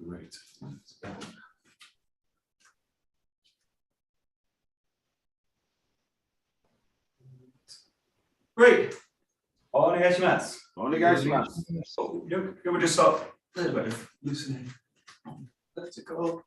Great. Great. お願いします。お願いします。So, you were just a little bit of loosening. Let's go.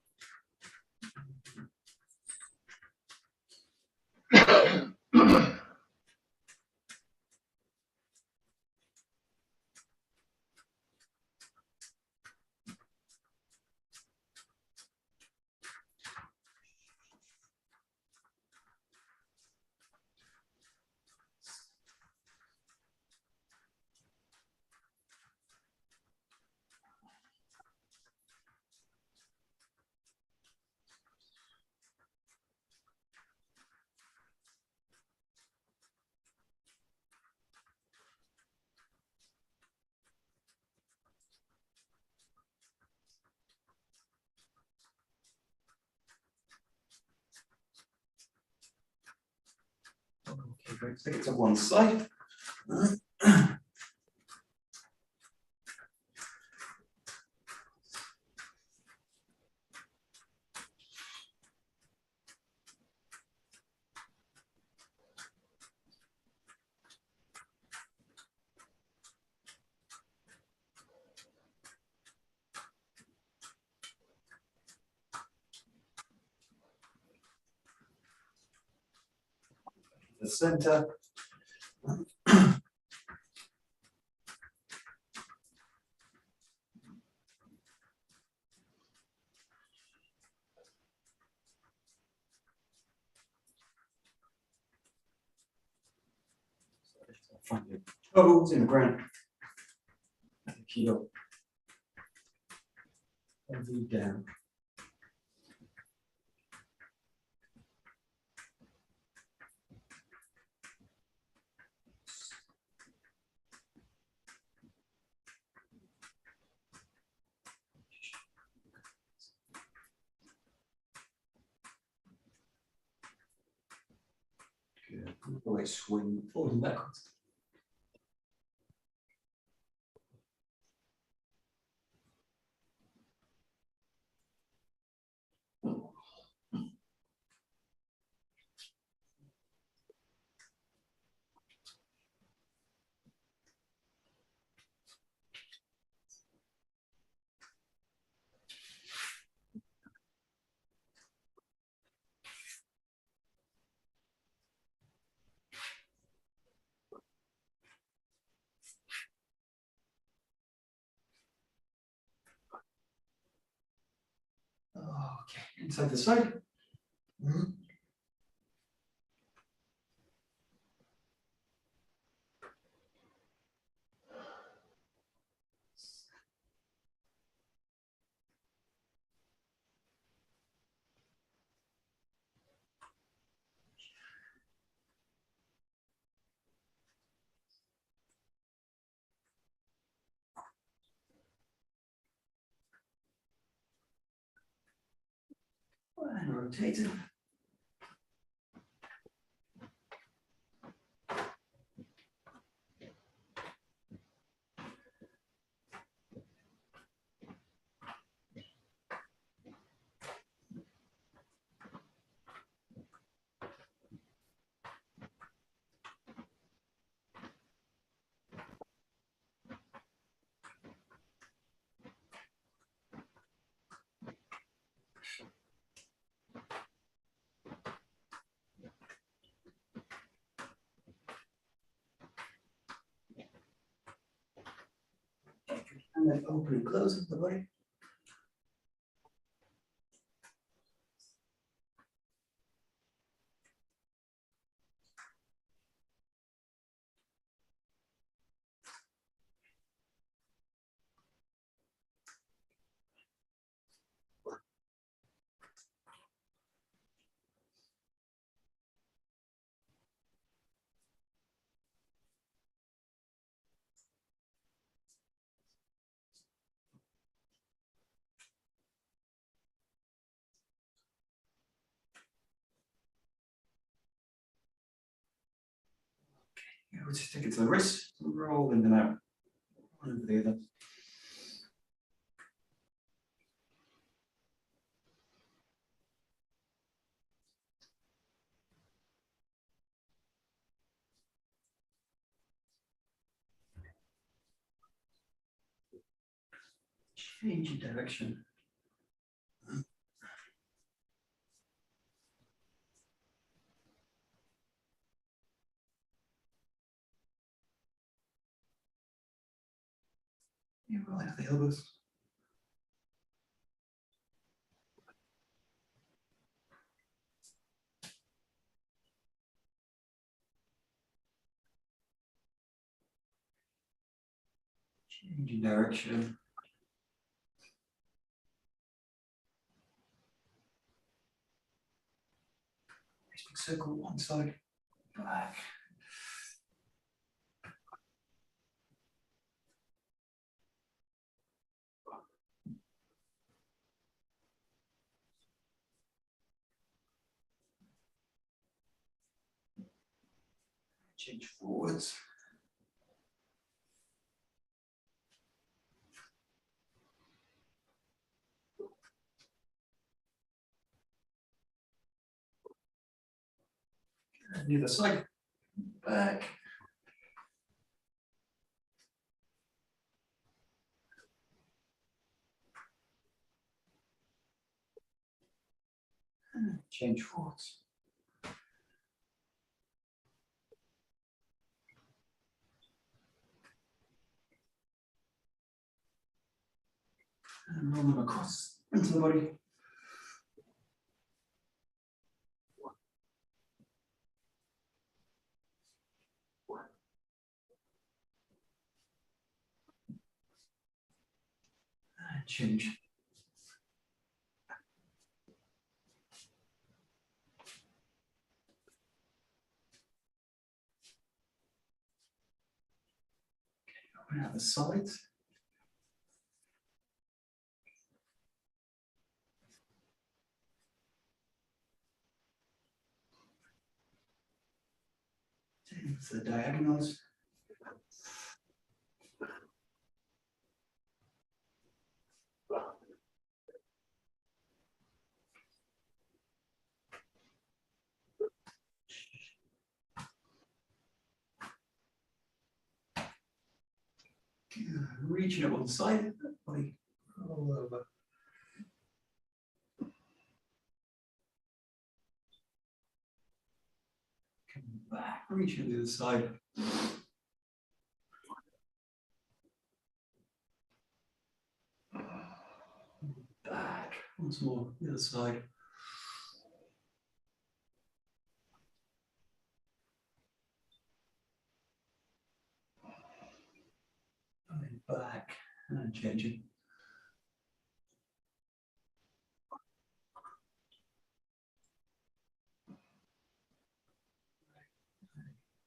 Okay, great. Take it to one side. The center. Find your toes in the ground. Heel. Heavy down. Good. Always swing forward and backwards. Okay, inside the side. And rotate it. And then open and close the body. Yeah, we'll just take it to the wrist, roll in and out. One over the other. Change in direction. Yeah, roll out the elbows. Change in direction. Big circle one side, back. Change forwards. And the other side, back. And change forwards. And roll them across into the body. And change. Open out the sides. Same for the diagonals. Reaching at one side, body roll over. Come back, reaching at the other side. Back, once more, the other side. And then back, and changing.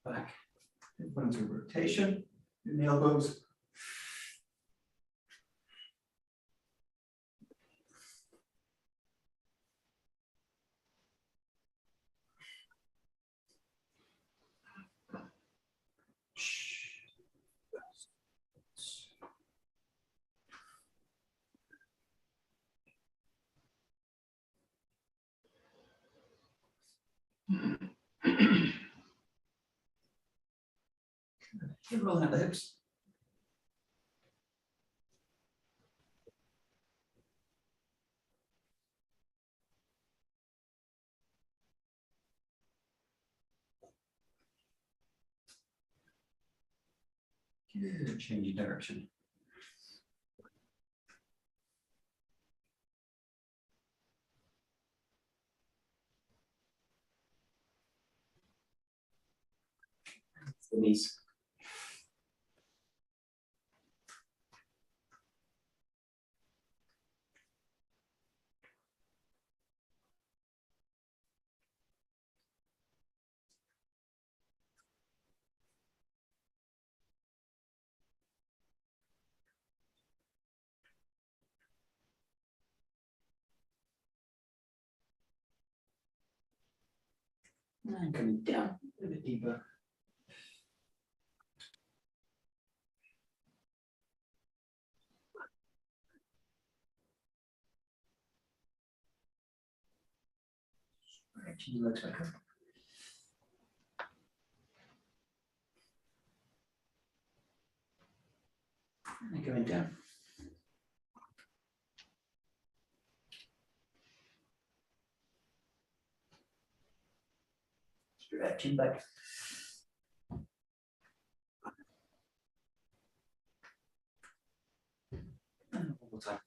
Back, put into rotation in the elbows. Keep rolling out the hips. Good, changing direction. The knees. And coming down a bit deeper. Stretching your legs back up. And going down. Stretching back. And one more time.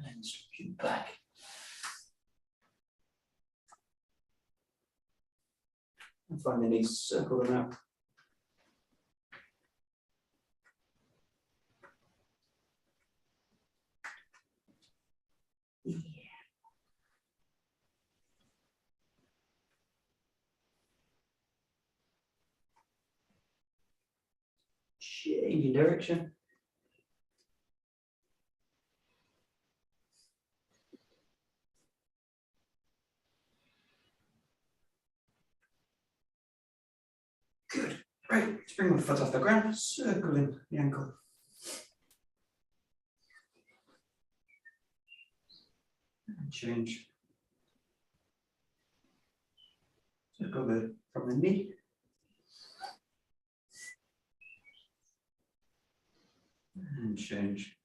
And stretching back. And find the knees, circle them out. Yeah. Changing direction. Good. Right. Let's bring one foot off the ground, circling the ankle. And change. Circle from the knee. And change.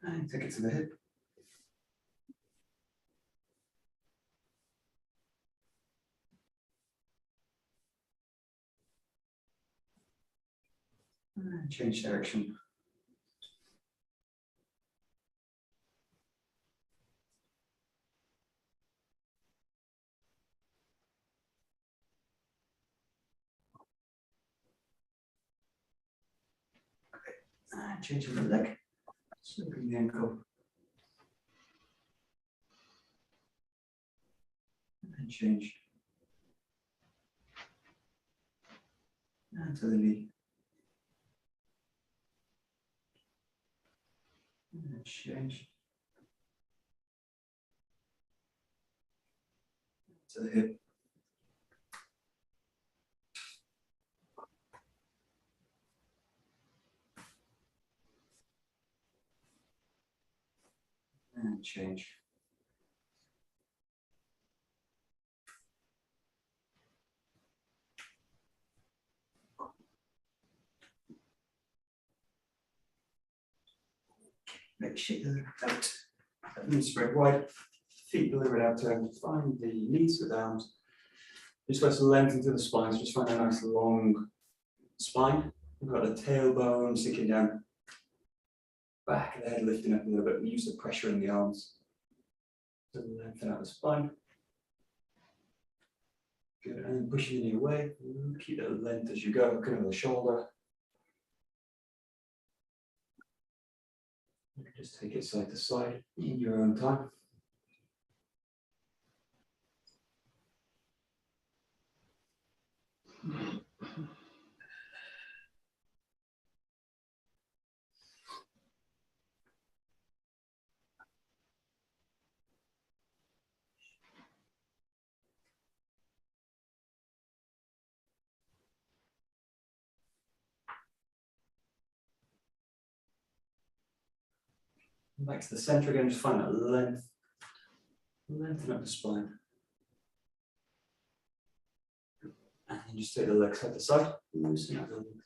And take it to the hip. And change direction. And changing the leg. Circling the ankle. And change. And to the knee. And change. To the hip. And change. Make sure they're out. And spread wide. Feet delivered out turn. Find the knees with arms. You're supposed to lengthen to the spine, so just find a nice long spine. You've got the tailbone sinking down. Back of the head lifting up a little bit. Use the pressure in the arms to lengthen out the spine. Good, and then pushing the knee away. Keep the length as you go, looking over the shoulder. You can just take it side to side in your own time. Back to the center again, just find that length. Lengthen up the spine. And then just take the legs side to side, loosen out the legs.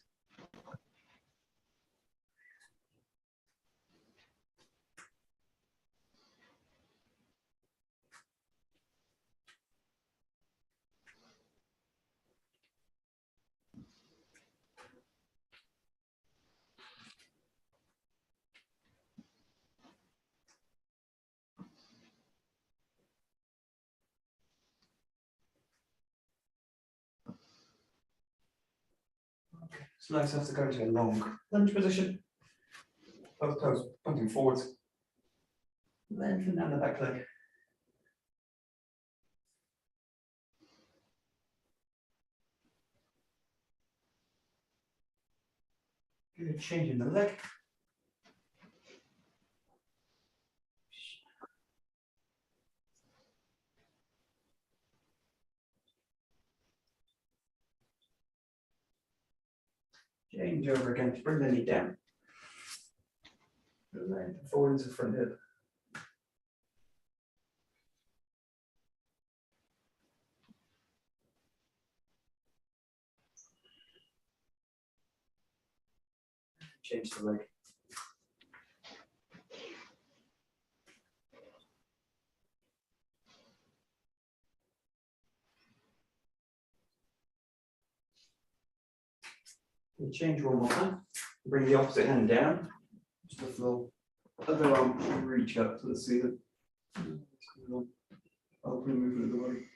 Okay, so legs have to go into a long lunge position. Both toes pointing forwards. Lengthen down the back leg. Good, changing the leg. Change over again to bring the knee down. And then forward into the front hip. Change the leg. We'll change one more time. Bring the opposite hand down. Just let the other arm reach up to the ceiling. Open movement of the body.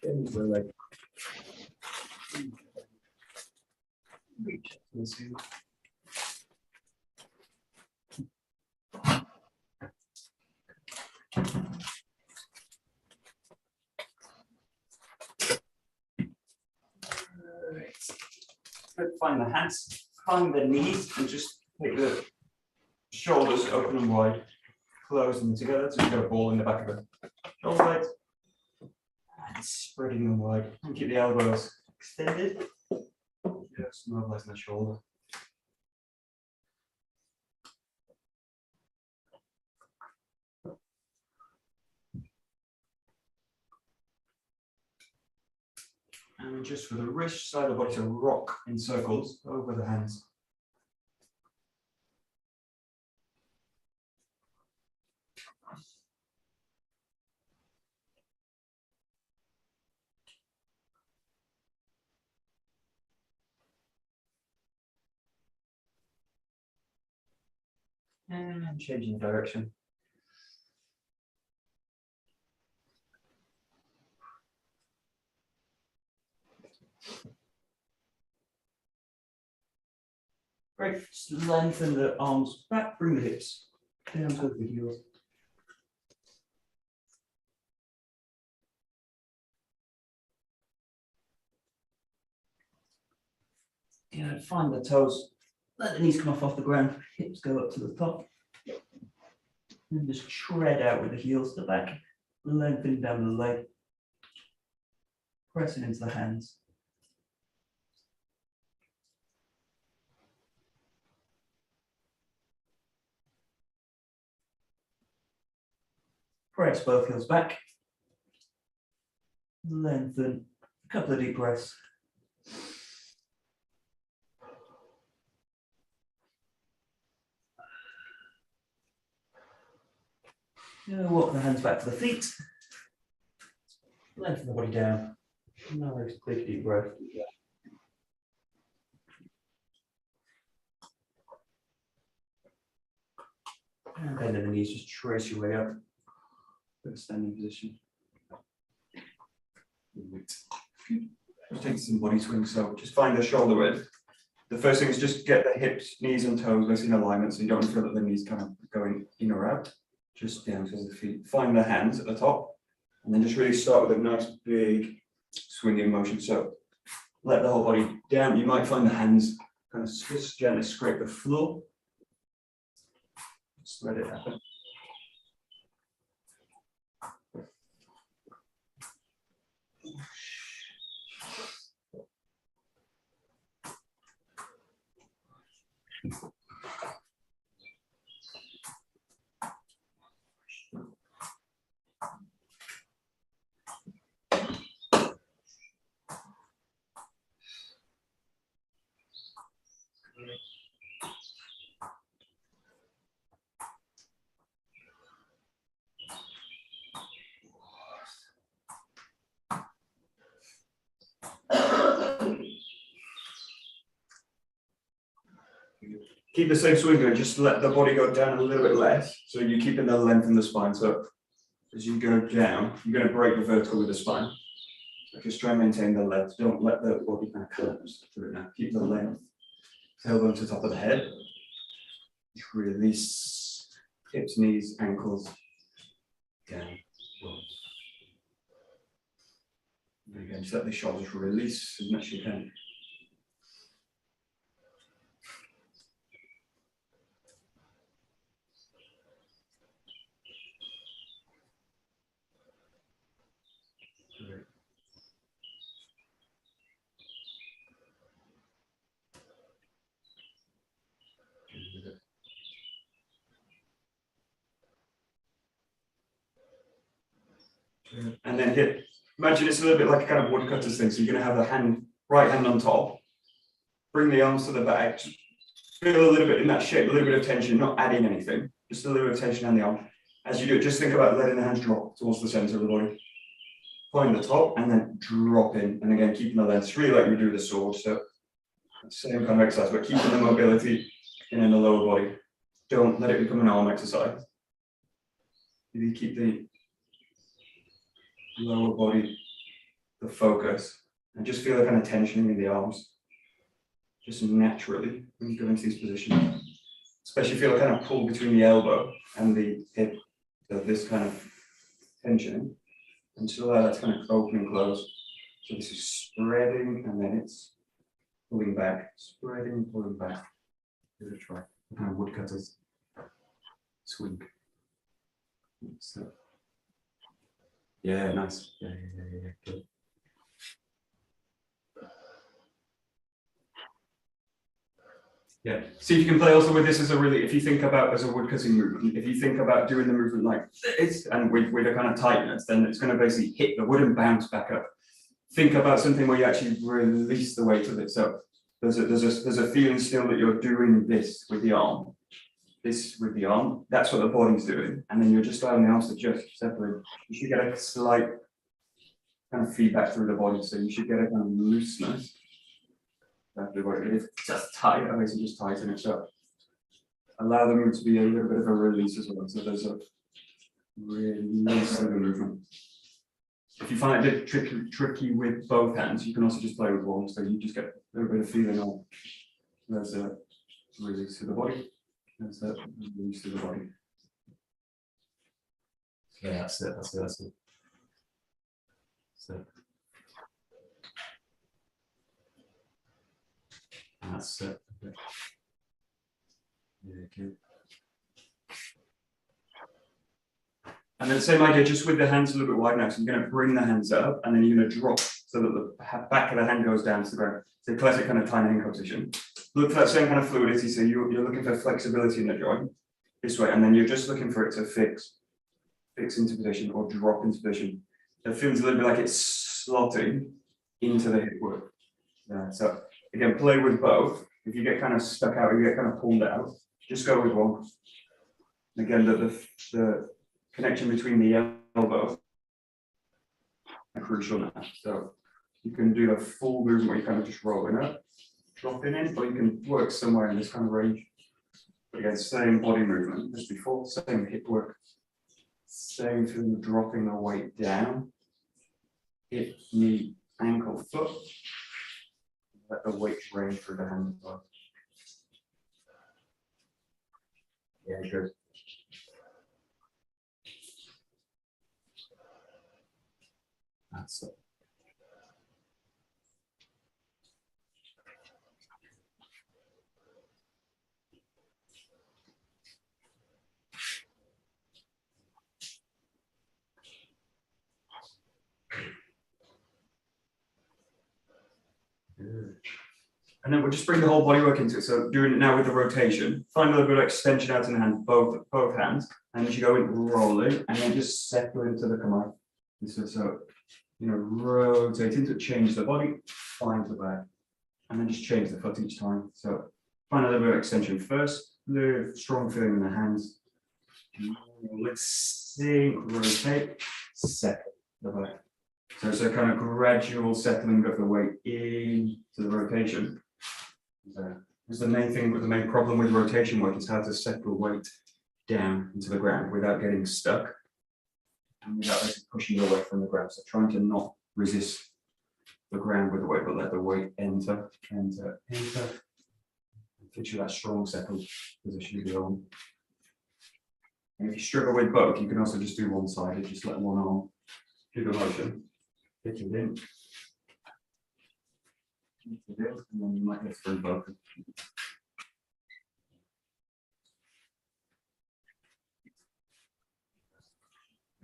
Change the leg. Reach up to the ceiling. Find the hands, find the knees, and just take the shoulders open and wide, close them together so you've got a ball in the back of the shoulder blades, and spreading them wide. And keep the elbows extended, just mobilizing the shoulder. And just for the wrist side of the body to rock in circles over the hands. And changing direction. Great, just lengthen the arms back, bring the hips down towards the heels. Yeah, find the toes, let the knees come off the ground, hips go up to the top. And just tread out with the heels to the back, lengthening down the leg, pressing into the hands. Press both heels back. Lengthen. A couple of deep breaths. Walk the hands back to the feet. Lengthen the body down. Another quick deep breath. And bend in the knees, just trace your way up. Standing position. Just take some body swings. So just find the shoulder width. The first thing is just get the hips, knees, and toes nice in alignment, so you don't feel that the knees kind of going in or out. Just down towards the feet. Find the hands at the top, and then just really start with a nice big swinging motion. So let the whole body down. You might find the hands kind of just gently scrape the floor. Just let it happen. Keep the same swing going, just let the body go down a little bit less. So you're keeping the length in the spine. So as you go down, you're going to break the vertical with the spine. So just try and maintain the length. Don't let the body kind of collapse through it now. Keep the length. Tailbone to the top of the head. Release hips, knees, ankles. Down. And again, just let the shoulders release as much as you can. And then hit. Imagine it's a little bit like a kind of woodcutter's thing. So you're going to have the right hand on top, bring the arms to the back, feel a little bit in that shape, a little bit of tension, not adding anything, just a little bit of tension on the arm. As you do it, just think about letting the hands drop towards the center of the body. Find the top and then drop in. And again, keeping the length, really like you do with the sword. So same kind of exercise, but keeping the mobility in the lower body. Don't let it become an arm exercise. You keep the lower body, the focus, and just feel the kind of tension in the arms, just naturally when you go into these positions. Especially feel a kind of pull between the elbow and the hip, so this kind of tension, until that's kind of open and close. So this is spreading and then it's pulling back, spreading, pulling back. Give it a try. Kind of woodcutters swing. So, yeah, nice. Yeah, good. Yeah, see if you can play also with this as a really, if you think about as a woodcutting movement, if you think about doing the movement like this and with a kind of tightness, then it's going to basically hit the wood and bounce back up. Think about something where you actually release the weight of it. So there's a feeling still that you're doing this with the arm. This with the arm, that's what the body's doing. And then you're just allowing the arms to just separate. You should get a slight kind of feedback through the body. So you should get a kind of looseness. Exactly what it is. Just tight, I basically just tighten it up. Allow the move to be a little bit of a release as well. So there's a release of the movement. If you find it a bit tricky with both hands, you can also just play with one. So you just get a little bit of feeling on. There's a release of the body. There's a release of the body. Yeah, that's it. That's it. Okay. Yeah, good. And then the same idea, just with the hands a little bit wide now. So you're going to bring the hands up and then you're going to drop so that the back of the hand goes down to the ground. So classic kind of tiny ankle position. Look for that same kind of fluidity. So you're looking for flexibility in the joint this way, and then you're just looking for it to fix into position or drop into position. It feels a little bit like it's slotting into the hip work. Yeah, so again, play with both. If you get kind of stuck out, or you get kind of pulled out, just go with one. Again, the connection between the elbow is crucial now. So you can do the full movement where you're kind of just rolling up, dropping in, or you can work somewhere in this kind of range. But again, same body movement as before, same hip work, same thing, dropping the weight down, hip, knee, ankle, foot. Let the weight drain through the hand as well. Yeah, good. That's it. Good. And then we'll just bring the whole body work into it. So doing it now with the rotation, find a little bit of extension out in the hand, both hands, and as you go in rolling, and then just settle into the command. So rotate into it, change the body, find the back, and then just change the foot each time. So find a little bit of extension first, the strong feeling in the hands. Let's sink, rotate, settle the back. So it's a kind of gradual settling of the weight into the rotation. Because the main thing, the main problem with rotation work is how to settle weight down into the ground without getting stuck and without actually pushing away from the ground. So trying to not resist the ground with the weight, but let the weight enter. Picture that strong settled position you go on. And if you struggle with both, you can also just do one sided, just let one arm do the motion. Hit it in. And then you might get through both.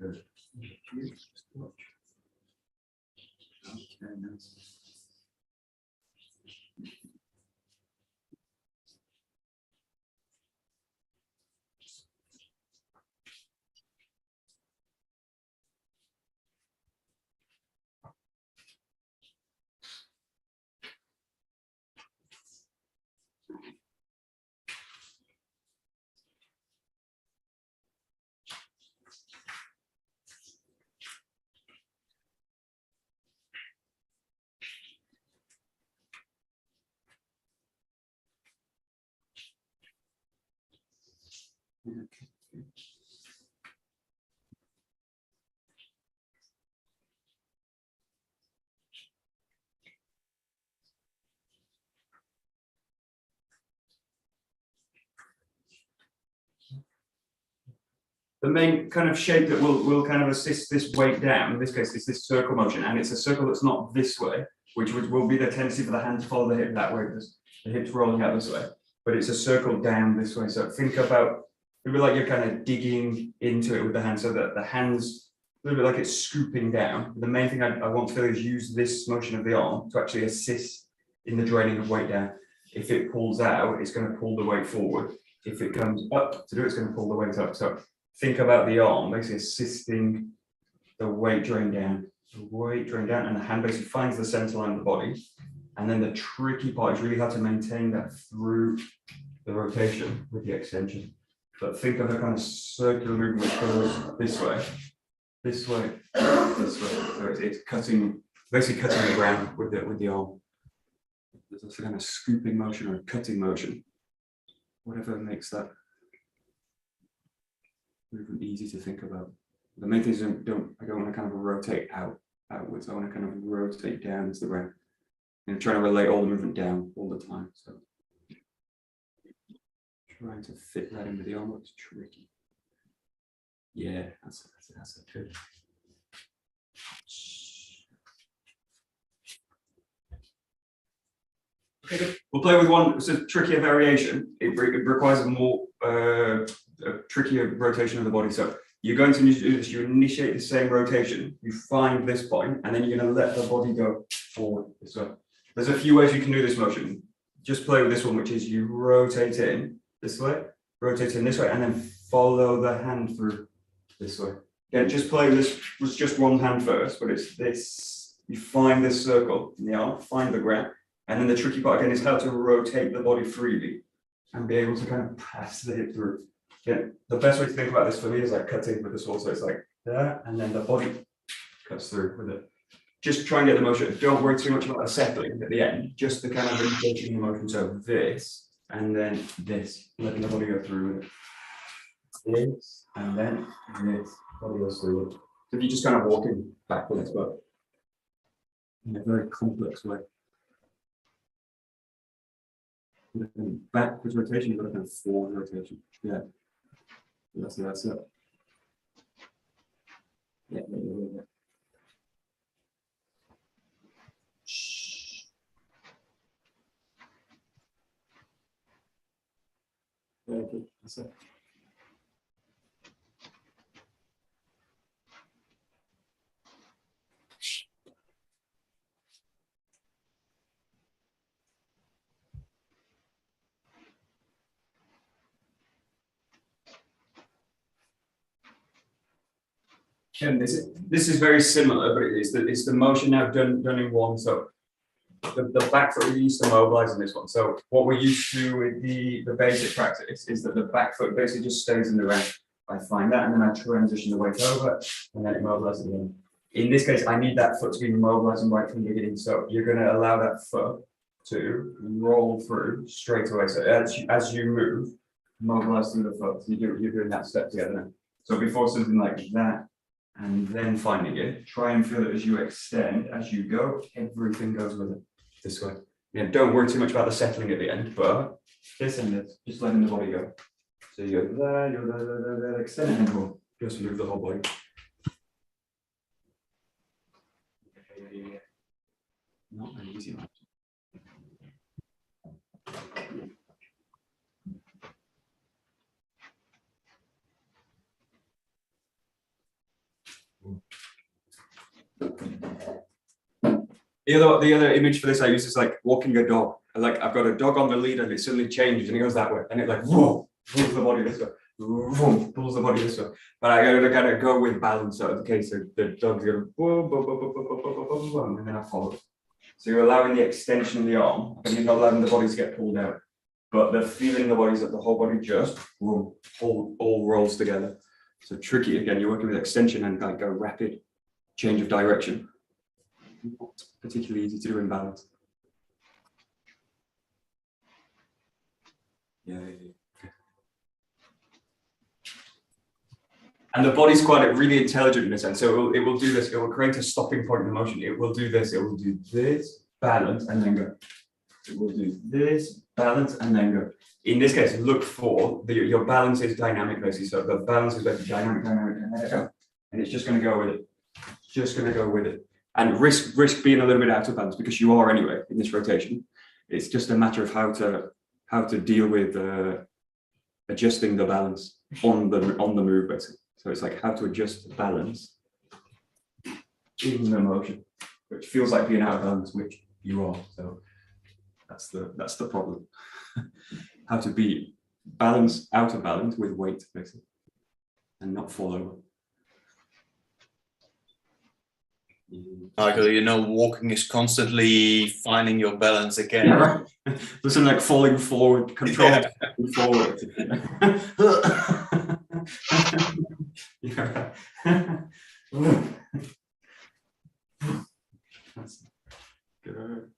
Good. Okay, nice. Okay. The main kind of shape that will kind of assist this weight down, in this case, is this circle motion, and it's a circle that's not this way, which will be the tendency for the hand to follow the hip that way, because the hip's rolling out this way, but it's a circle down this way. So think about, maybe like you're kind of digging into it with the hand, so that the hand's a little bit like it's scooping down. The main thing I want to do is use this motion of the arm to actually assist in the draining of weight down. If it pulls out, it's going to pull the weight forward. If it comes up to do it, it's going to pull the weight up. So think about the arm basically assisting the weight drain down. The weight drain down, and the hand basically finds the center line of the body. And then the tricky part is really how to maintain that through the rotation with the extension. But think of a kind of circular movement which goes this way, this way, this way. So it's cutting, basically cutting the ground with the arm. There's also kind of scooping motion or cutting motion, whatever makes that movement easy to think about. The main thing is I don't want to kind of rotate outwards. I want to kind of rotate down into the ground. And trying to relate all the movement down all the time. So trying to fit that in with the arm looks tricky. Yeah, that's good. Okay, good. We'll play with one. It's a trickier variation. It requires a more a trickier rotation of the body. So you're going to need to do this. You initiate the same rotation. You find this point, and then you're going to let the body go forward this way. There's a few ways you can do this motion. Just play with this one, which is you rotate in this way, rotate in this way, and then follow the hand through this way. Again, just play with this with just one hand first, but it's this. You find this circle in the arm, find the ground, and then the tricky part again is how to rotate the body freely and be able to kind of pass the hip through. Again, the best way to think about this for me is like cutting with the sword. So it's like that, and then the body cuts through with it. Just try and get the motion. Don't worry too much about the settling at the end. Just the kind of initiating the motion. So this, and then this, letting the body go through with it. This, and then this, body goes through it. So if you're just kind of walking backwards, but in a very complex way. Backwards rotation, you've got a kind of forward rotation. Yeah. That's it. Yeah. Very good. That's it. And this is very similar, but it's the motion now done in one. So the back foot we used to mobilize in this one. So what we're used to with the basic practice is that the back foot basically just stays in the ground. I find that, and then I transition the weight over, and then it mobilizes again. In this case, I need that foot to be mobilizing right from the beginning. So you're going to allow that foot to roll through straight away. So as you move, mobilize through the foot. So you're doing that step together now. So before something like that, and then finding it, try and feel it as you extend, as you go, everything goes with it this way. Yeah, don't worry too much about the settling at the end, but this and this, just letting the body go. So you're there, extend and then go. Just move the whole body. Not an easy one. The other image for this I use is like walking a dog. Like I've got a dog on the lead and it suddenly changes and it goes that way and it like whoa, pulls the body this way, whoa, pulls the body this way. But I gotta kind of go with balance. So okay, so the dog's going whoa, whoa, whoa, whoa, whoa, whoa, whoa, whoa, and then I follow. So you're allowing the extension of the arm, and you're not allowing the body to get pulled out. But the feeling the body is that the whole body just whoa, all rolls together. So tricky again. You're working with extension and like a rapid change of direction. Not particularly easy to do in balance. Yeah. And the body's quite really intelligent in a sense. So it will do this. It will create a stopping point in the motion. It will do this. It will do this, balance, and then go. It will do this, balance, and then go. In this case, look for your balance is dynamic, basically. So the balance is basically dynamic, and it's just going to go with it. Just going to go with it. And risk being a little bit out of balance because you are anyway in this rotation. It's just a matter of how to deal with adjusting the balance on the move, basically. So it's like how to adjust the balance in the motion, which feels like being out of balance, which you are. So that's the problem. How to be out of balance with weight, basically, and not fall over. Michael, you know, walking is constantly finding your balance again. Yeah, right. Listen, like falling forward, controlled forward. Yeah. That's good.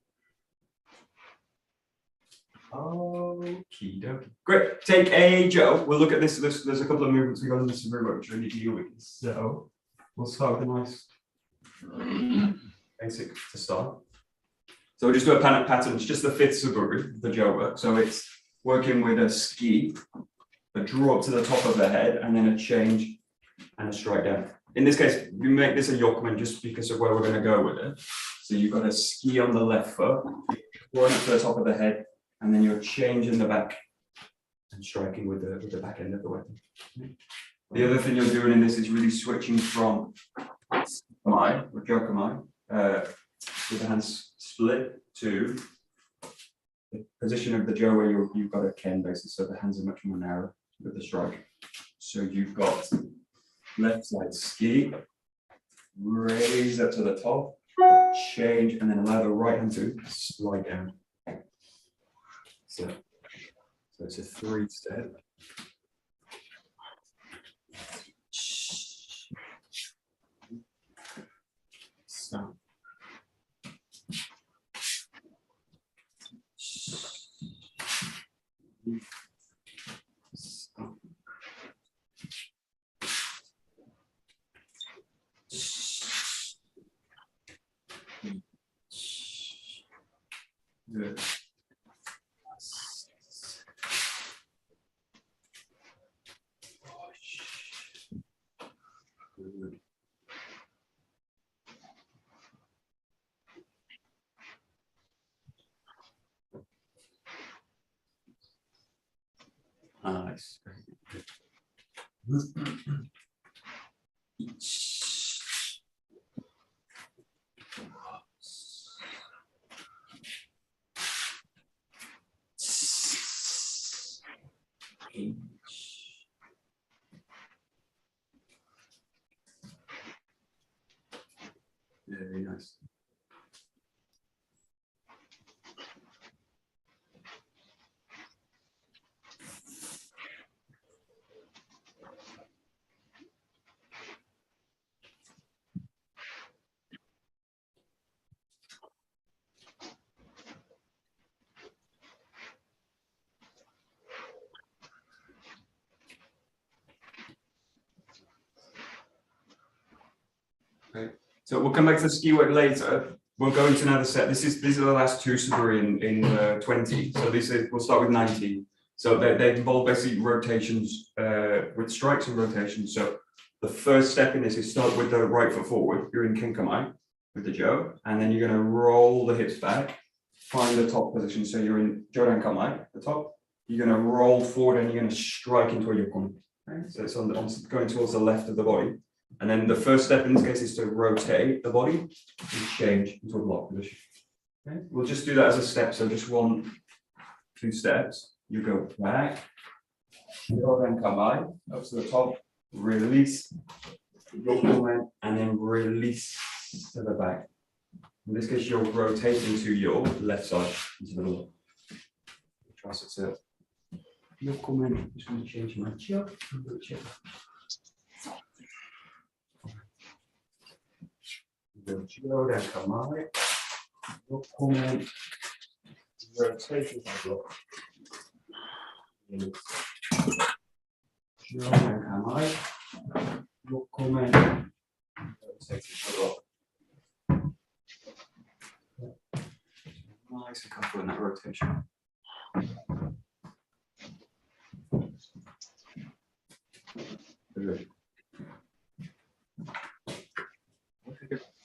Okie dokie. Great. Take a Joe. We'll look at this. There's a couple of movements we got in this room which really deal with. So we'll start with a nice basic to start. So we'll just do a pattern. It's just the fifth 𝗔𝗞𝗜𝗚𝗏, the Joe work. So it's working with a ski, a draw up to the top of the head, and then a change and a strike down. In this case, we make this a 𝘥𝘢𝘦𝘢 just because of where we're going to go with it. So you've got a ski on the left foot, going up to the top of the head, and then you're changing the back and striking with the back end of the weapon. The other thing you're doing in this is really switching from 𝗏𝗏𝗏 or 𝗏𝗏𝗏 with the hands split to the position of the Joe where you've got a Ken basis, so the hands are much more narrow with the strike. So you've got left side ski, raise up to the top, change, and then allow the right hand to slide down. So it's a 3-step. Stop. Stop. Good. Good. Nice. Very nice. Okay. So we'll come back to the ski work later. We'll go into another set. These are the last two 𝗧𝗏𝗏𝗏 in 20. So we'll start with 19. So they involve basically rotations with strikes and rotations. So the first step in this is start with the right foot forward. You're in 𝐴𝑛 with the Joe, and then you're going to roll the hips back, find the top position. So you're in 𝗏𝗏𝗏𝗏, the top. You're going to roll forward and you're going to strike into a 𝘥𝘢𝘦. Okay? So it's going towards the left of the body. And then the first step in this case is to rotate the body and change into a block position. Okay? We'll just do that as a step. So just 1, 2 steps. You go back, 𝗏𝗏𝗏𝗏, up to the top, release, and then release to the back. In this case, you're rotating to your left side into the middle. Try to 𝘥𝘢𝘦𝗏. Just going to change my job. 𝗏𝗏𝗏𝗏𝗏, 𝘥𝘢𝘦𝗏, rotation by block. 𝗏𝗏𝗏𝗏𝗏, 𝑦𝘠𝘠𝑚𝑒. Nice and comfortable in that rotation. Good.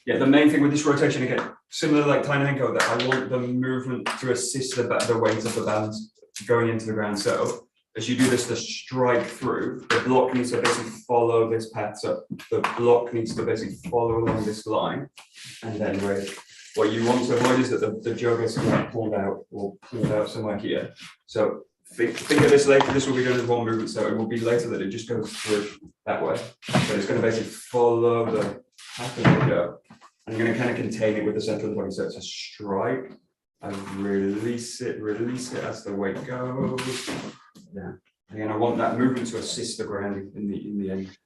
Yeah, the main thing with this rotation, again, similar like Tiny Henko, that I want the movement to assist the weight of the balance going into the ground. So as you do this, the strike through, the block needs to basically follow this path. So the block needs to basically follow along this line. And then what you want to avoid is that the 𝘱𝘰𝘠𝘪𝘩 is pulled out or pulled out somewhere here. So think of this later, this will be done in one movement. So it will be later that it just goes through that way. But it's going to basically follow the path of the 𝘱𝘰𝘠𝑪. I'm going to kind of contain it with the center of the body. So it's a strike. I release it as the weight goes. Yeah. Again, I want that movement to assist the ground in the end.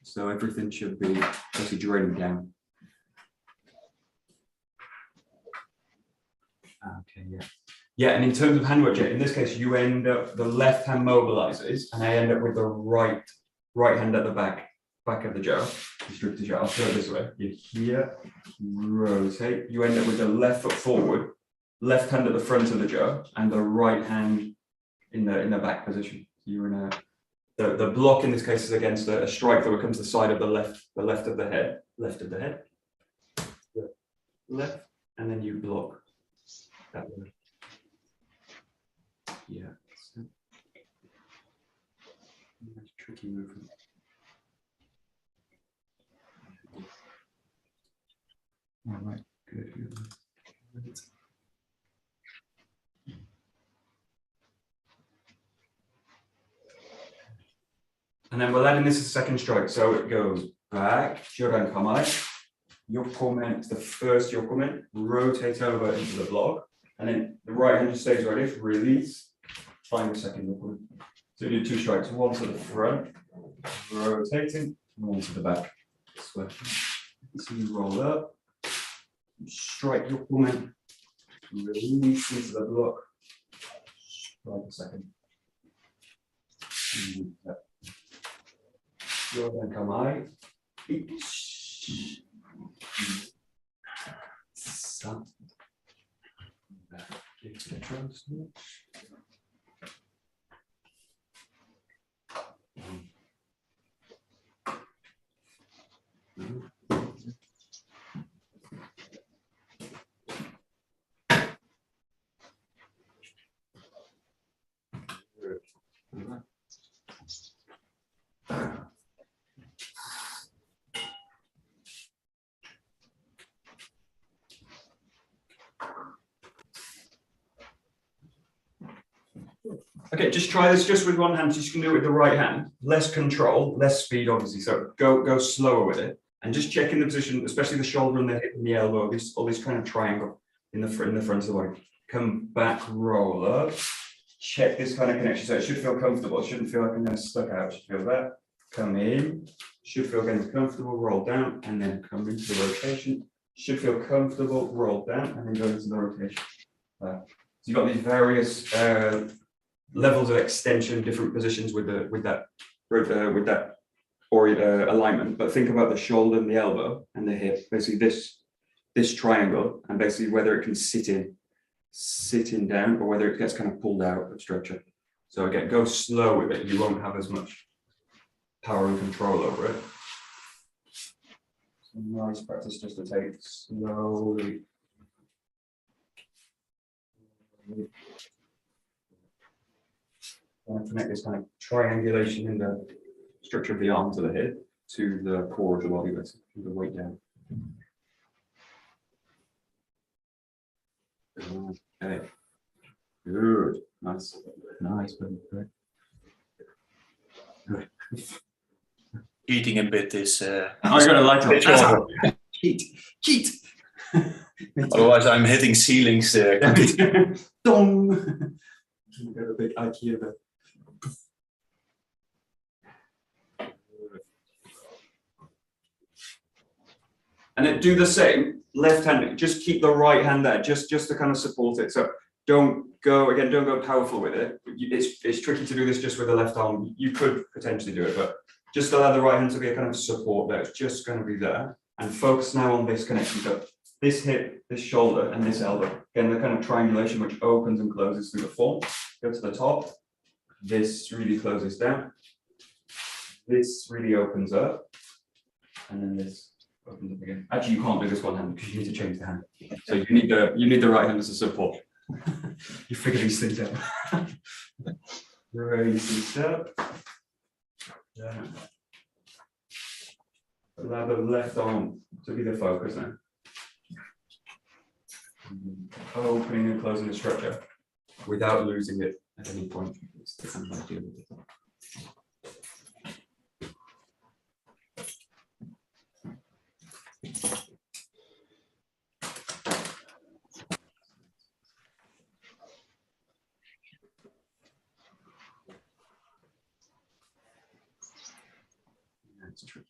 So everything should be basically draining down. Okay, yeah. Yeah, and in terms of hand work, in this case, you end up, the left hand mobilizes, and I end up with the right hand at the back of the 𝘱𝘰𝘠𝑪. Restrict the 𝘱𝘰𝘠𝑪. I'll show it this way. You're here, rotate. You end up with the left foot forward, left hand at the front of the 𝘱𝘰𝘠𝑪, and the right hand in the back position. You're in a the block in this case is against a strike that becomes the side of the left of the head, left, and then you block that way. Yeah. Nice tricky movement. All right, good. And then we'll add in this as a second strike. So it goes back, 𝘱𝘰𝘠𝑚𝑝𝗂𝗠, 𝘕𝑗 the first 𝘕𝑗, rotate over into the block, and then the right hand just stays ready, release, find the second 𝘕𝑗. So you do two strikes, one to the front, rotating, and one to the back. This way. So you roll up, strike 𝘕𝑗, release into the block, strike the second. 𝘱𝘰𝘠𝑚𝑝𝗂𝗠, Okay, just try this just with one hand. Just can do it with the right hand. Less control, less speed, obviously. So go slower with it, and just check in the position, especially the shoulder and the hip and the elbow. All this kind of triangle in the front of the body. Come back, roll up. Check this kind of connection. So it should feel comfortable. It shouldn't feel like I'm going to stuck out. It should feel that. Come in. Should feel again comfortable. Roll down, and then come into the rotation. Should feel comfortable. Roll down, and then go into the rotation. So you've got these various levels of extension, different positions with that alignment. But think about the shoulder and the elbow and the hip. Basically, this triangle, and basically whether it can sit in down, or whether it gets kind of pulled out of structure. So again, go slow with it. You won't have as much power and control over it. So nice practice just to take slowly. To make this kind of triangulation in the structure of the arm to the head to the core of the body, basically, the weight down. Okay, good, nice, very good. Eating a bit is. I got a light on. Cheat. Otherwise, I'm hitting ceilings. Dong. Got a big IKEA. And then do the same, left hand, just keep the right hand there, just to kind of support it. So don't go powerful with it. It's tricky to do this just with the left arm. You could potentially do it, but just allow the right hand to be a kind of support there. It's just going to be there. And focus now on this connection. So this hip, this shoulder, and this elbow. Again, the kind of triangulation which opens and closes through the form. Go to the top. This really closes down. This really opens up. And then this opens up again. Actually, you can't do this one hand because you need to change the hand. So you need the right hand as a support. You figure these things out. Raise this up. Yeah. Allow the left arm to be the focus now. Opening and closing the structure without losing it at any point. It's the kind of idea with it. That's tricky.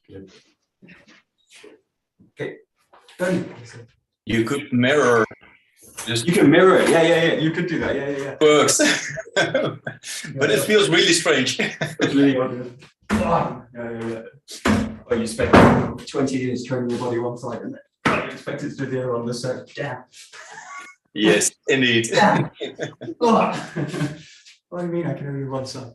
Good. Okay, done. You could mirror. Just You can mirror it. Yeah. You could do that. Yeah. works, but it feels really strange. It's really odd. Yeah. Oh, you spent 20 years training your body one side, and then you expect it to do the other on the side. Yeah. Yes, indeed. Yeah. What do you mean? I can only do one side.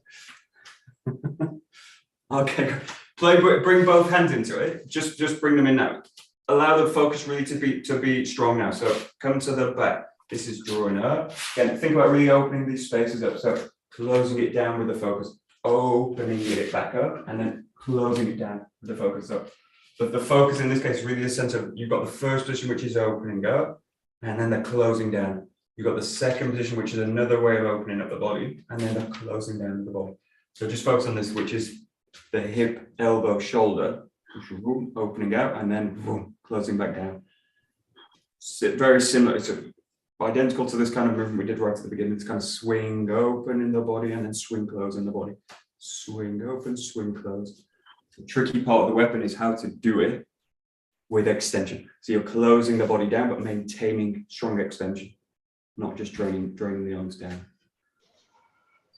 Okay. Bring both hands into it. Just bring them in now. Allow the focus really to be strong now. So come to the back. This is drawing up. Again, think about really opening these spaces up. So closing it down with the focus, opening it back up, and then closing it down with the focus up. But the focus in this case is really the sense of you've got the first position, which is opening up, and then the closing down. You've got the second position, which is another way of opening up the body, and then the closing down of the body. So just focus on this, which is the hip, elbow, shoulder, opening out, and then closing back down. Very similar. It's identical to this kind of movement we did right at the beginning. It's kind of swing open in the body and then swing close in the body. Swing open, swing close. The tricky part of the weapon is how to do it with extension. So you're closing the body down, but maintaining strong extension, not just draining the arms down.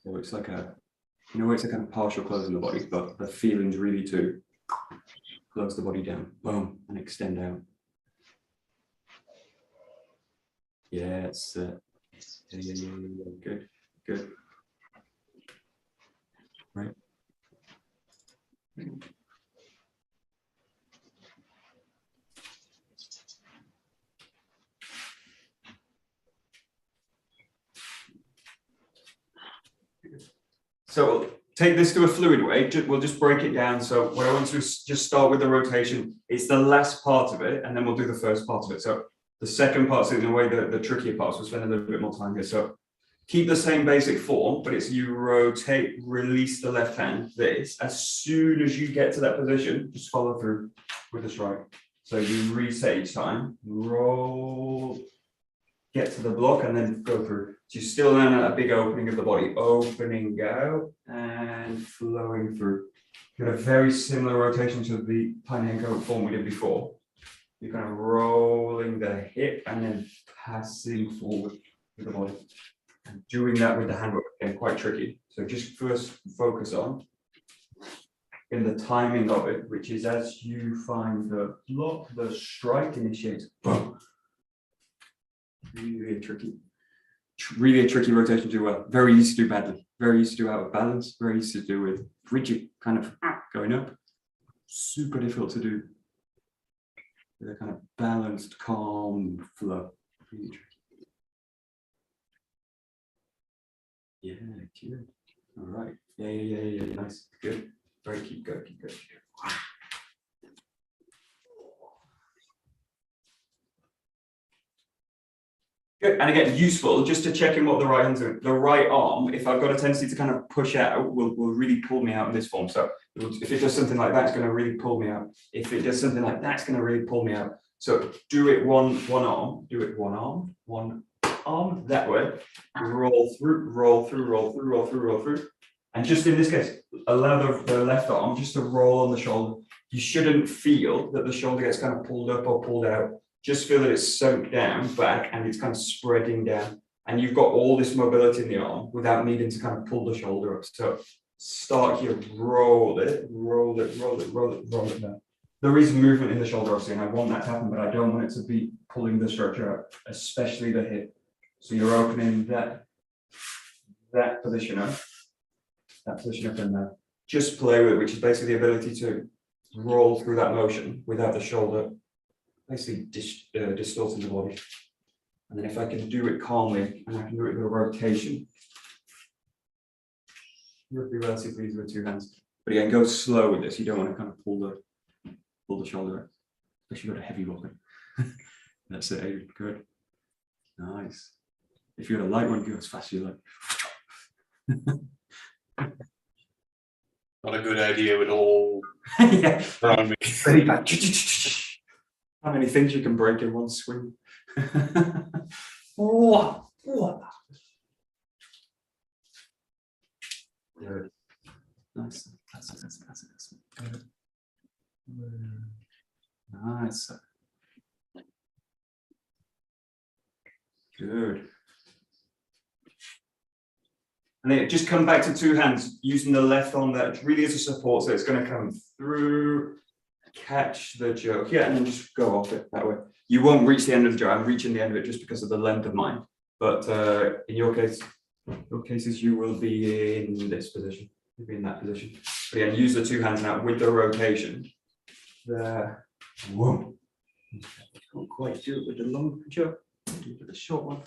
So it's like it's a kind of partial closing the body, but the feeling's really to close the body down, boom, and extend out. Yeah, it's yeah. Good. Right. So take this to a fluid way. We'll just break it down. So what I want to do is just start with the rotation. It's the last part of it, and then we'll do the first part of it. So the second part's in a way the trickier parts. We'll spend a little bit more time here. So keep the same basic form, but it's you rotate, release the left hand, this. As soon as you get to that position, just follow through with the strike. So you reset each time, roll, get to the block, and then go through. So you still learn a big opening of the body, opening out and flowing through. You got a very similar rotation to the Panenko form we did before. You're kind of rolling the hip and then passing forward with the body. And doing that with the handwork, again, quite tricky. So just first focus on in the timing of it, which is as you find the block, the strike initiates, boom. Really a tricky rotation to do well. Very easy to do badly. Very easy to do out of balance. Very easy to do with rigid kind of going up. Super difficult to do with a kind of balanced, calm flow. Really tricky. Yeah, good. All right. Yeah. Nice. Good. Very keep going. Good. And again, useful just to check in what the right hand's doing. The right arm, if I've got a tendency to kind of push out, will really pull me out in this form. So if it does something like that, it's going to really pull me out. If it does something like that, it's going to really pull me out. So do it one arm, do it one arm that way. Roll through, roll through, roll through, roll through, roll through. And just in this case, allow the left arm just to roll on the shoulder. You shouldn't feel that the shoulder gets kind of pulled up or pulled out. Just feel that it's sunk down back and it's kind of spreading down. And you've got all this mobility in the arm without needing to kind of pull the shoulder up. So start here, roll it, roll it, roll it, roll it, roll it down. There is movement in the shoulder, obviously, and I want that to happen, but I don't want it to be pulling the structure out, especially the hip. So you're opening that position up, and there. Just play with it, which is basically the ability to roll through that motion without the shoulder basically distorting the body. And then if I can do it calmly and I can do it with a rotation, it would be relatively easy with two hands. But again, go slow with this. You don't want to kind of pull the shoulder out, especially got a heavy weapon. That's it, Adrian. Good. Nice. If you had a light one, go as fast as you like. Not a good idea with all Yeah. around me. Very bad. How many things you can break in one swing? Good. Nice. That's it. Good. Nice. Good. And then just come back to two hands using the left arm that really is a support. So it's going to come through, catch the joke. Yeah, and then just go off it that way. You won't reach the end of the joke. I'm reaching the end of it just because of the length of mine. But in your cases, you will be in this position. You'll be in that position. But again, use the two hands now with the rotation. There. Whoa. Can't quite do it with the long joke. Do it with the short one.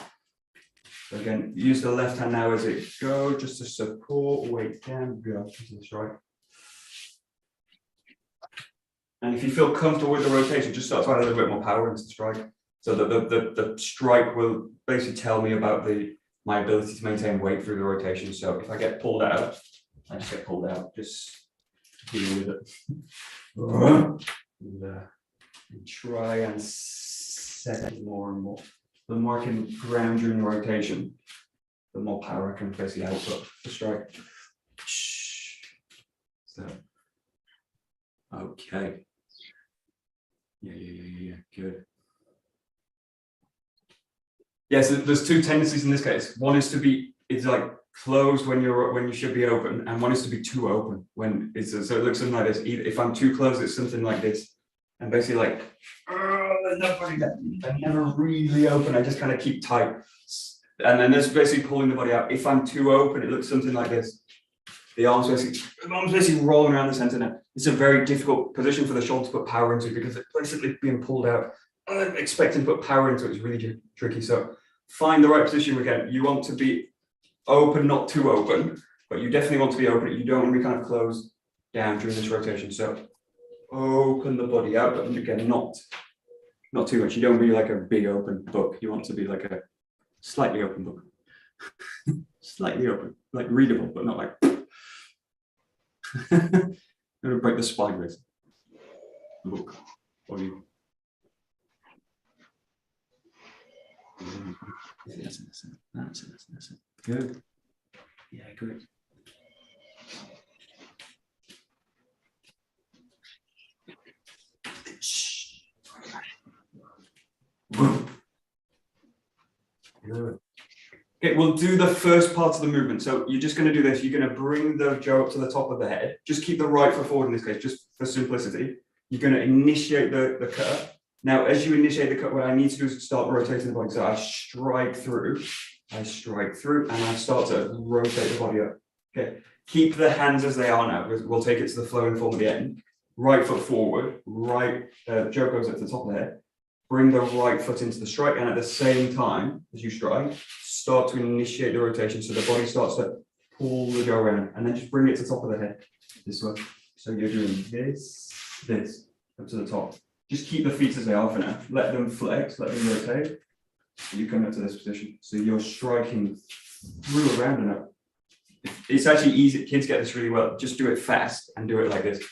So again, use the left hand now as it goes, just to support, weight down, go to the strike. And if you feel comfortable with the rotation, just start to add a little bit more power into the strike. So the strike will basically tell me about my ability to maintain weight through the rotation. So if I get pulled out, I just get pulled out, just deal with it. And try and set it more and more. The more I can ground during the rotation, the more power I can basically output the strike. So, okay. Yeah, good. Yeah, so there's two tendencies in this case. One is to be, it's like closed when you should be open, and one is to be too open when it's, so it looks something like this. If I'm too closed, it's something like this. And basically like, there's nobody there. I never really open, I just kind of keep tight. And then there's basically pulling the body out. If I'm too open, it looks something like this. The arm's basically rolling around the center now. It's a very difficult position for the shoulder to put power into because it's basically being pulled out. I'm expecting to put power into it is really tricky. So find the right position again. You want to be open, not too open, but you definitely want to be open. You don't want to be kind of closed down during this rotation. So open the body out, but again, not too much. You don't want to be like a big open book. You want to be like a slightly open book. Slightly open, like readable, but not like. I'm gonna break the spine with the book. Or you. That's it. Good. Yeah, good. Good. Okay, we'll do the first part of the movement. So you're just going to do this. You're going to bring the jaw up to the top of the head. Just keep the right foot forward in this case, just for simplicity. You're going to initiate the cut. Now, as you initiate the cut, what I need to do is start rotating the body. So I strike through, and I start to rotate the body up. Okay, keep the hands as they are now. We'll take it to the flowing form at the end. Right foot forward, jaw goes up to the top of the head. Bring the right foot into the strike, and at the same time as you strike, start to initiate the rotation. So the body starts to pull the jaw around, and then just bring it to the top of the head this way. So you're doing this, up to the top. Just keep the feet as they are for now. Let them flex, let them rotate. You come up to this position, so you're striking through around and up. It's actually easy. Kids get this really well. Just do it fast and do it like this.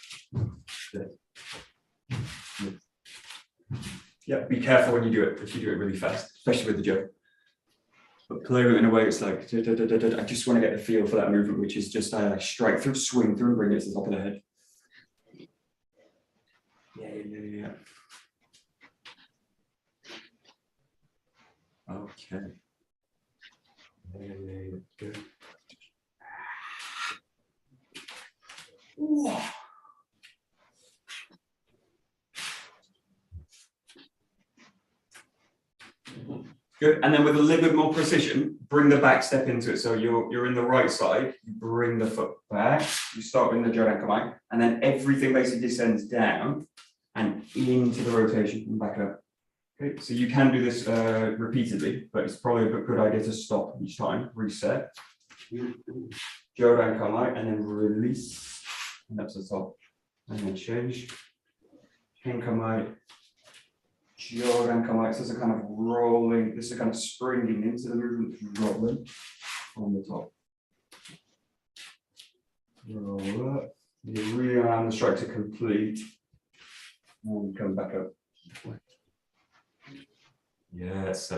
Yeah, be careful when you do it. If you do it really fast, especially with the jump. But play with it in a way it's like, I just want to get the feel for that movement, which is just strike through, swing through, and bring it to the top of the head. Yeah. Okay. Yeah. Good. Whoa. Good, and then with a little bit more precision, bring the back step into it. So you're in the right side, you bring the foot back, you start with the 𝘱𝗫𝗫𝗫𝗫, and then everything basically descends down and into the rotation and back up. Okay, so you can do this repeatedly, but it's probably a good idea to stop each time, reset, 𝘱𝗫𝗫𝗫𝗫, and then release, and up to the top, and then change, 𝘱𝗫𝗫𝗫𝗫𝗫, 𝘱𝗫𝗫𝗫𝗫𝗫. This is a kind of rolling, this is a kind of springing into the movement, rolling on the top. Roll up, you really allow the strike to complete, and come back up. Yes,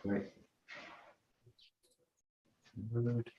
great. Good.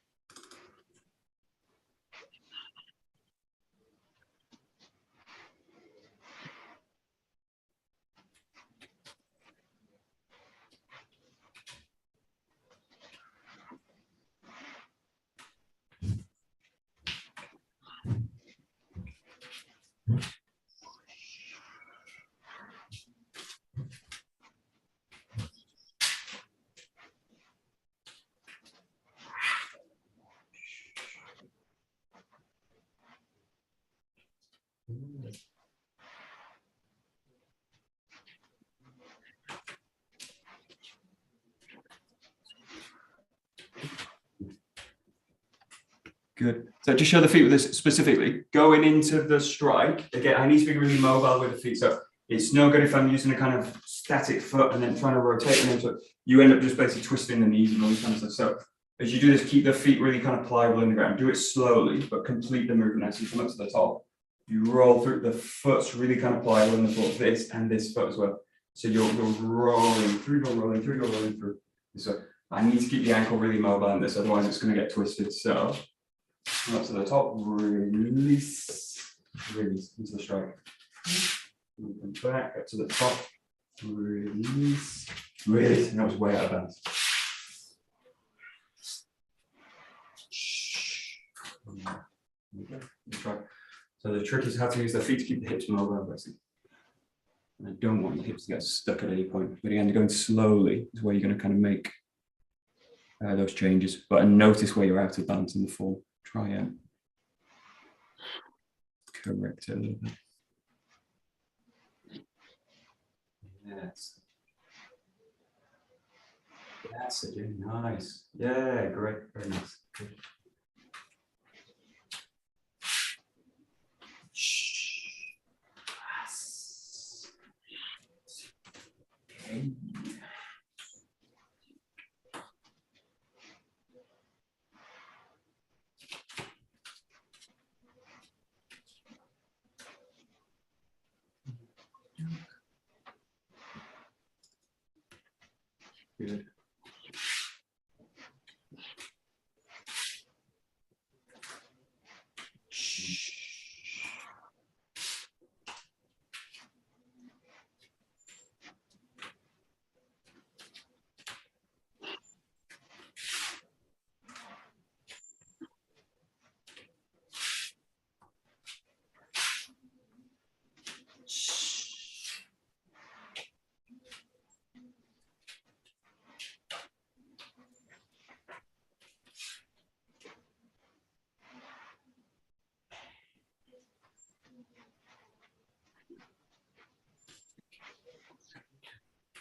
Good. So just show the feet with this specifically. Going into the strike, again, I need to be really mobile with the feet. So it's no good if I'm using a kind of static foot and then trying to rotate them into it. You end up just basically twisting the knees and all this kind of stuff. So as you do this, keep the feet really kind of pliable in the ground. Do it slowly, but complete the movement as you come up to the top. You roll through, the foot's really kind of pliable in the foot, this and this foot as well. So you're rolling through, you're rolling through, you're rolling through. So I need to keep the ankle really mobile in this, otherwise it's going to get twisted. So up to the top, release, release into the strike. Move back up to the top, release, release. And that was way out of bounds. Try. So the trick is how to use the feet to keep the hips mobile, basically. And I don't want the hips to get stuck at any point. But again, going slowly is where you're going to kind of make those changes. But notice where you're out of balance in the form. Try and correct it a little bit. Yes. That's it. Nice. Yeah, great. Very nice. Good. Okay. Good.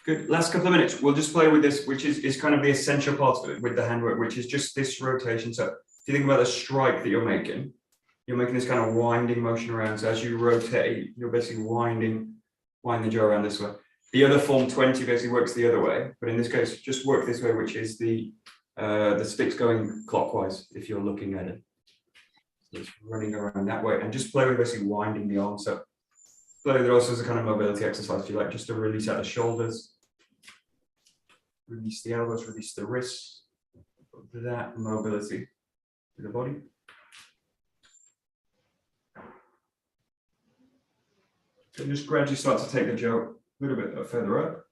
Good. Last couple of minutes, we'll just play with this, which is kind of the essential part of it with the handwork, which is just this rotation. So if you think about the strike that you're making this kind of winding motion around. So as you rotate, you're basically wind the jaw around this way. The other form 20 basically works the other way, but in this case, just work this way, which is the stick's going clockwise if you're looking at it. So it's running around that way, and just play with basically winding the arms up. Play with it also as a kind of mobility exercise, if you like, just to release out the shoulders, release the elbows, release the wrists, that mobility to the body. And just gradually start to take the joke a little bit further up,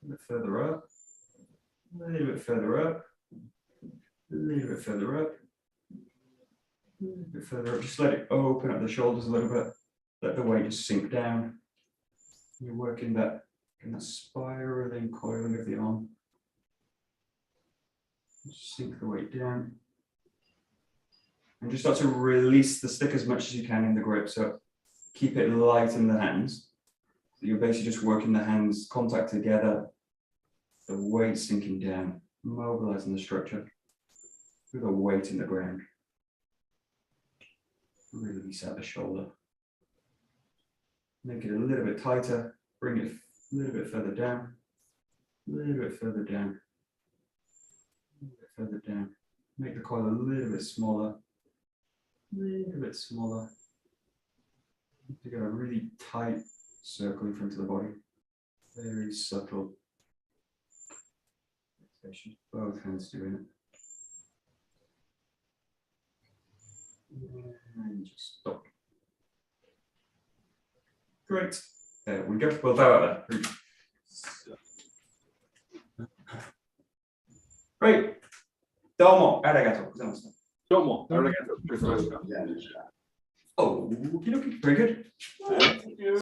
a bit further up, a little bit further up, a little bit further up, a little bit further up. Just let it open up the shoulders a little bit. Let the weight just sink down. You're working that spiraling coiling of the arm. Just sink the weight down. And just start to release the stick as much as you can in the grip. So keep it light in the hands. So you're basically just working the hands, contact together, the weight sinking down, mobilizing the structure with a weight in the ground. Release out the shoulder. Make it a little bit tighter, bring it a little bit further down, a little bit further down, a little bit further down. Make the coil a little bit smaller, a little bit smaller. You get a really tight circle in front of the body, very subtle. Both hands doing it. And just stop. Great. There we go. We'll bow out there. Great. Domo arigato gozaimasu. Domo, arigato. Oh, very good.